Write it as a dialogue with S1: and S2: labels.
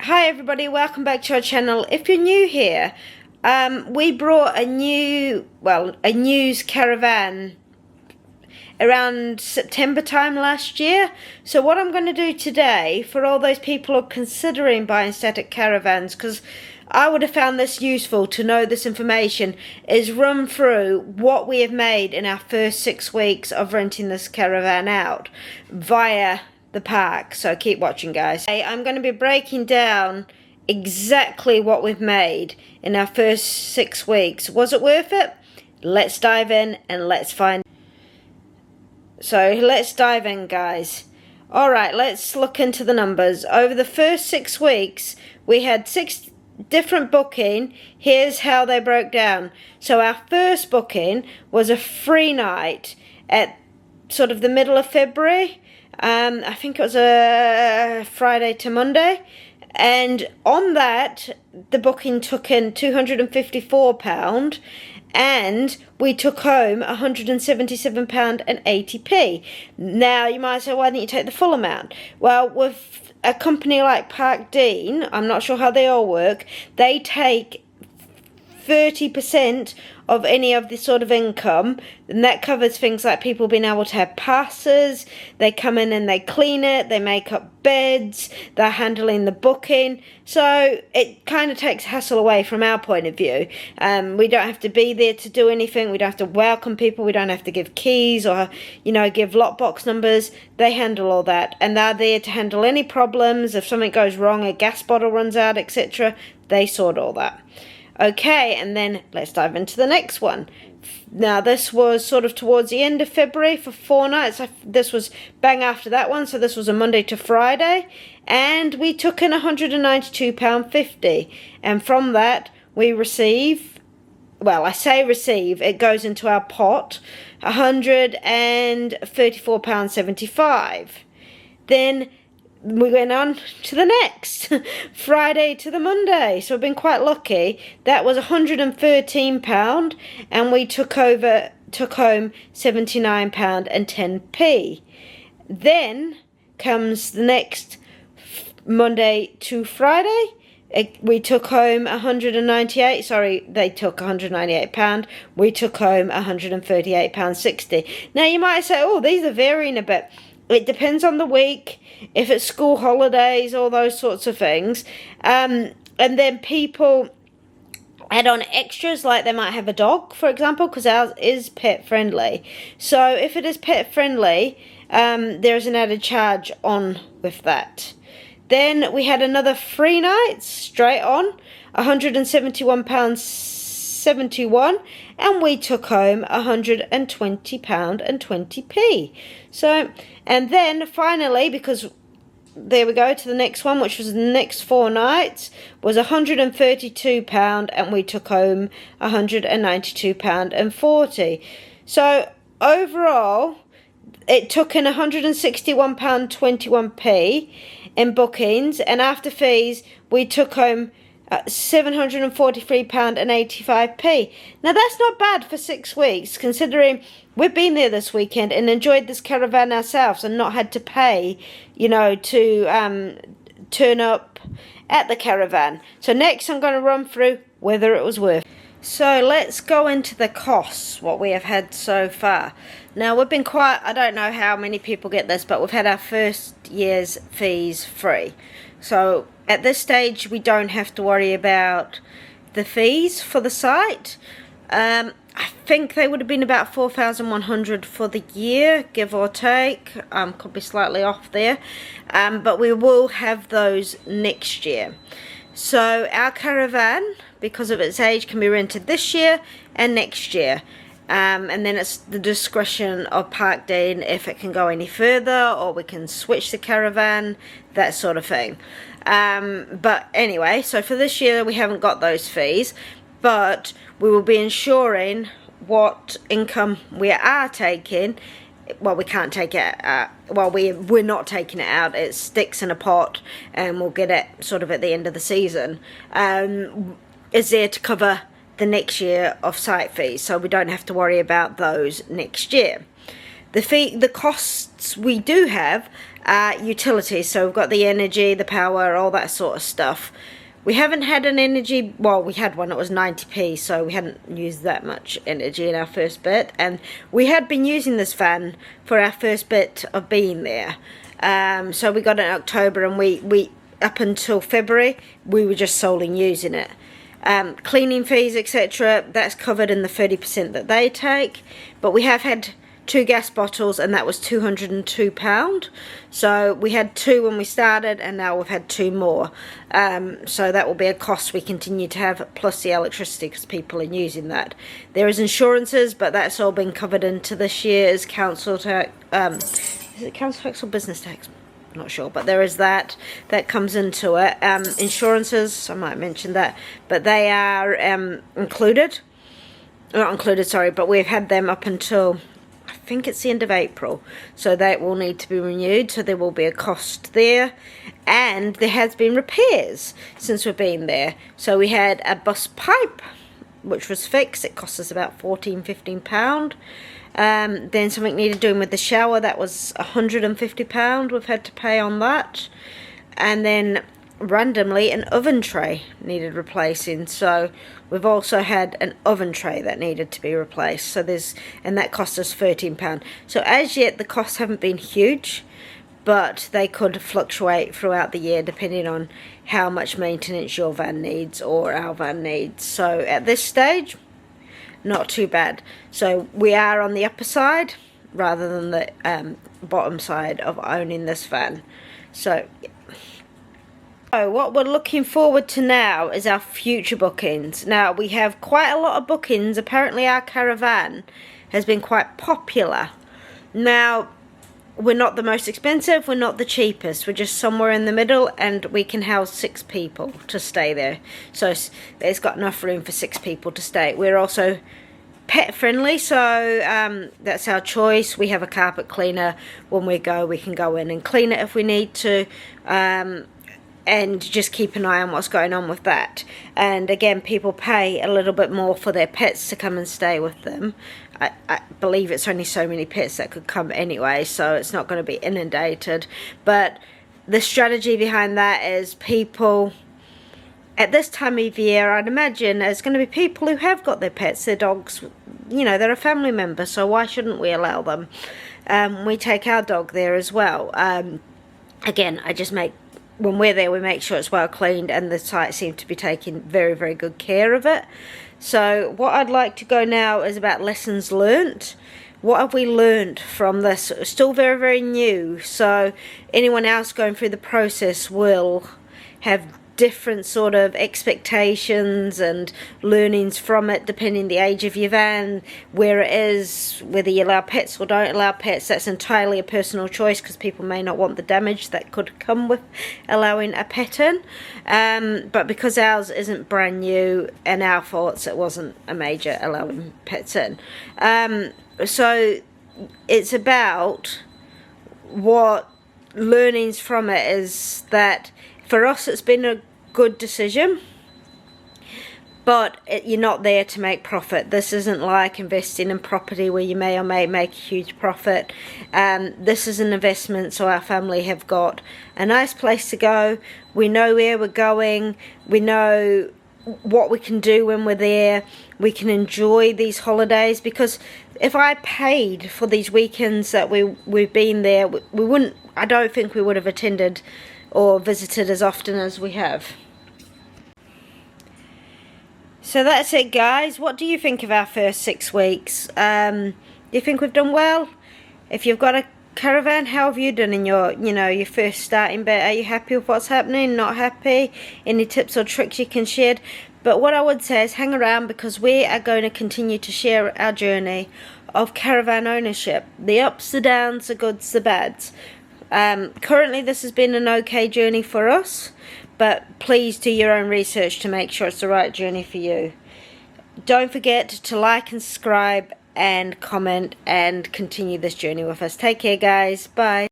S1: Hi everybody, welcome back to our channel. If you're new here, we brought a news caravan around September time last year. So what I'm going to do today, for all those people who are considering buying static caravans, because I would have found this useful to know this information, is run through what we have made in our first 6 weeks of renting this caravan out via the park. So keep watching, guys. I'm going to be breaking down exactly what we've made in our first 6 weeks. Was it worth it? Let's dive in and let's find. So let's dive in, guys. Alright, let's look into the numbers. Over the first 6 weeks, we had 6 different booking. Here's how they broke down. So our first booking was a free night at sort of the middle of February. I think it was a Friday to Monday, and on that the booking took in £254 and we took home £177.80. Now you might say, why didn't you take the full amount? Well, with a company like Parkdean, I'm not sure how they all work, they take 30% of any of this sort of income, and that covers things like people being able to have passes. They come in and they clean it, they make up beds, they're handling the booking, so it kind of takes hassle away from our point of view. We don't have to be there to do anything, we don't have to welcome people, we don't have to give keys or give lockbox numbers. They handle all that, and they're there to handle any problems. If something goes wrong, a gas bottle runs out, etc., they sort all that. Okay, and then let's dive into the next one. Now this was sort of towards the end of February for 4 nights. This was bang after that one, so this was a Monday to Friday, and we took in £192.50, and from that we receive, well, I say receive, it goes into our pot, £134.75. Then we went on to the next Friday to the Monday, so we've been quite lucky. That was £113, and we took home £79.10. Then comes the next Monday to Friday. We took home £198. Sorry, they took £198. We took home £138.60. Now you might say, oh, these are varying a bit. It depends on the week, if it's school holidays, all those sorts of things. And then people add on extras, like they might have a dog, for example, because ours is pet friendly. So if it is pet friendly, there's an added charge on with that. Then we had another 3 nights straight on, £171.71, and we took home £120.20. So, and then finally, because there we go to the next one, which was the next 4 nights, was £132, and we took home £192.40. So overall, it took in £161.21 in bookings, and after fees, we took home £743.85. Now that's not bad for 6 weeks, considering we've been there this weekend and enjoyed this caravan ourselves and not had to pay, to turn up at the caravan. So next I'm going to run through whether it was worth it. So let's go into the costs, what we have had so far. Now we've been I don't know how many people get this, but we've had our first year's fees free. So at this stage we don't have to worry about the fees for the site. I think they would have been about 4,100 for the year, give or take. Could be slightly off there, but we will have those next year. So our caravan, because of its age, can be rented this year and next year. And then it's the discretion of Parkdean if it can go any further, or we can switch the caravan, that sort of thing. But anyway, so for this year we haven't got those fees, but we will be ensuring what income we are taking. Well, we can't take it out. Well, we're not taking it out. It sticks in a pot and we'll get it sort of at the end of the season. Is there to cover the next year of site fees, so we don't have to worry about those next year. The costs we do have are utilities. So we've got the energy, the power, all that sort of stuff. We haven't had an energy, well, we had one, it was 90p, so we hadn't used that much energy in our first bit. And we had been using this van for our first bit of being there. So we got it in October, and we up until February, we were just solely using it. Cleaning fees, etc., that's covered in the 30% that they take. But we have had 2 gas bottles, and that was £202. So we had 2 when we started, and now we've had 2 more. So that will be a cost we continue to have, plus the electricity, because people are using that. There is insurances, but that's all been covered into this year's council tax. Is it council tax or business tax? I'm not sure, but there is that comes into it. Insurances, I might mention that, but they are included. Not included, sorry, but we've had them up until, I think it's the end of April, so that will need to be renewed, so there will be a cost there. And there has been repairs since we've been there. So we had a bus pipe which was fixed, it cost us about £14–15. Then something needed doing with the shower, that was £150 we've had to pay on that. And then randomly an oven tray needed replacing, so we've also had an oven tray that needed to be replaced, so and that cost us £13. So as yet the costs haven't been huge, but they could fluctuate throughout the year depending on how much maintenance your van needs or our van needs. So at this stage, not too bad. So we are on the upper side rather than the bottom side of owning this van. So what we're looking forward to now is our future bookings. Now we have quite a lot of bookings. Apparently our caravan has been quite popular. Now we're not the most expensive, we're not the cheapest, we're just somewhere in the middle, and we can house 6 people to stay there. So it's got enough room for 6 people to stay. We're also pet friendly, so that's our choice. We have a carpet cleaner. When we go, we can go in and clean it if we need to, and just keep an eye on what's going on with that. And again, people pay a little bit more for their pets to come and stay with them. I believe it's only so many pets that could come anyway, so it's not going to be inundated. But the strategy behind that is people, at this time of year, I'd imagine there's going to be people who have got their pets, their dogs, you know, they're a family member, so why shouldn't we allow them? We take our dog there as well. Again, when we're there, we make sure it's well cleaned, and the site seems to be taking very, very good care of it. So what I'd like to go now is about lessons learnt. What have we learned from this? It's still very, very new, so anyone else going through the process will have different sort of expectations and learnings from it, depending the age of your van, where it is, whether you allow pets or don't allow pets. That's entirely a personal choice, because people may not want the damage that could come with allowing a pet in. But because ours isn't brand new, and our faults, it wasn't a major allowing pets in. So it's about what learnings from it is, that for us it's been a good decision, but you're not there to make profit. This isn't like investing in property where you may or may make a huge profit. This is an investment, so our family have got a nice place to go. We know where we're going, we know what we can do when we're there, we can enjoy these holidays, because if I paid for these weekends that we've been there, we wouldn't, I don't think we would have attended or visited as often as we have. So that's it, guys. What do you think of our first 6 weeks? Do you think we've done well? If you've got a caravan, how have you done in your, your first starting bit? Are you happy with what's happening? Not happy? Any tips or tricks you can share? But what I would say is hang around, because we are going to continue to share our journey of caravan ownership. The ups, the downs, the goods, the bads. Currently this has been an okay journey for us, but please do your own research to make sure it's the right journey for you. Don't forget to like and subscribe and comment and continue this journey with us. Take care, guys. Bye.